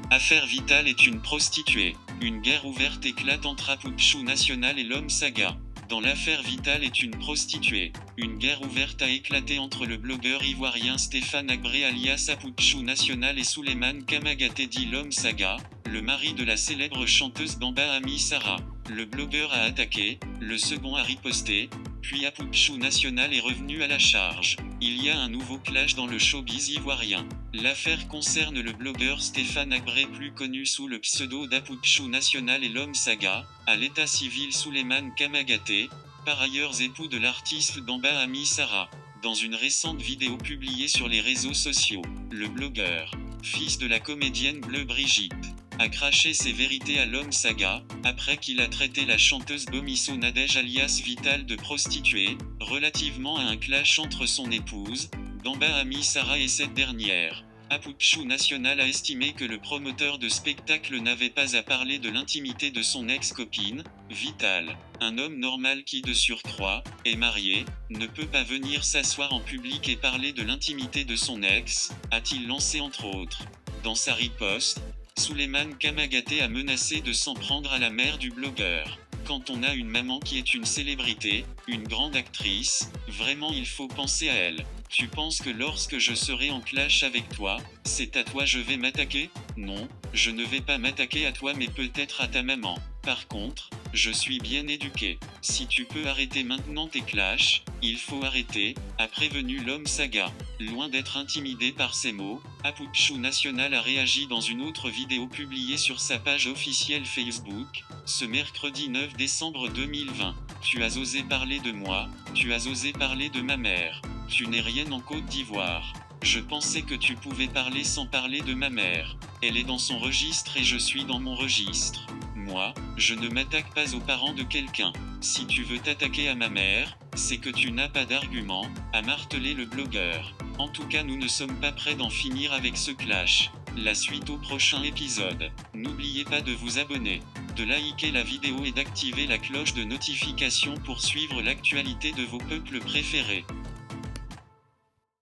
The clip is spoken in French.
Affaire Vitale est une prostituée. Une guerre ouverte éclate entre Apupchou National et l'homme Saga. Dans l'affaire Vitale est une prostituée. Une guerre ouverte a éclaté entre le blogueur ivoirien Stéphane Habré alias Apupchou National et Souleymane Kamagaté dit l'homme Saga, le mari de la célèbre chanteuse Bamba Ami Sarah. Le blogueur a attaqué, le second a riposté, puis Apupchou National est revenu à la charge. Il y a un nouveau clash dans le showbiz ivoirien. L'affaire concerne le blogueur Stéphane Habré plus connu sous le pseudo d'Apupchou National et l'homme Saga, à l'état civil Souleymane Kamagaté, par ailleurs époux de l'artiste Bamba Ami Sarah. Dans une récente vidéo publiée sur les réseaux sociaux, le blogueur, fils de la comédienne Bleu Brigitte, a craché ses vérités à l'homme Saga, après qu'il a traité la chanteuse Bomisso Nadège alias Vitale de prostituée, relativement à un clash entre son épouse, Bamba Ami Sarah et cette dernière. Apupchou National a estimé que le promoteur de spectacle n'avait pas à parler de l'intimité de son ex-copine, Vitale. Un homme normal qui de surcroît, est marié, ne peut pas venir s'asseoir en public et parler de l'intimité de son ex, a-t-il lancé entre autres. Dans sa riposte, Souleymane Kamagaté a menacé de s'en prendre à la mère du blogueur. Quand on a une maman qui est une célébrité, une grande actrice, vraiment il faut penser à elle. Tu penses que lorsque je serai en clash avec toi, c'est à toi je vais m'attaquer? Non, je ne vais pas m'attaquer à toi mais peut-être à ta maman. Par contre, je suis bien éduqué. Si tu peux arrêter maintenant tes clashs, il faut arrêter, a prévenu l'homme Saga. Loin d'être intimidé par ces mots, Apupchou National a réagi dans une autre vidéo publiée sur sa page officielle Facebook, ce mercredi 9 décembre 2020. Tu as osé parler de moi, tu as osé parler de ma mère. Tu n'es rien en Côte d'Ivoire. Je pensais que tu pouvais parler sans parler de ma mère. Elle est dans son registre et je suis dans mon registre. Moi, je ne m'attaque pas aux parents de quelqu'un. Si tu veux t'attaquer à ma mère, c'est que tu n'as pas d'argument, a martelé le blogueur. En tout cas, nous ne sommes pas prêts d'en finir avec ce clash. La suite au prochain épisode. N'oubliez pas de vous abonner, de liker la vidéo et d'activer la cloche de notification pour suivre l'actualité de vos peuples préférés.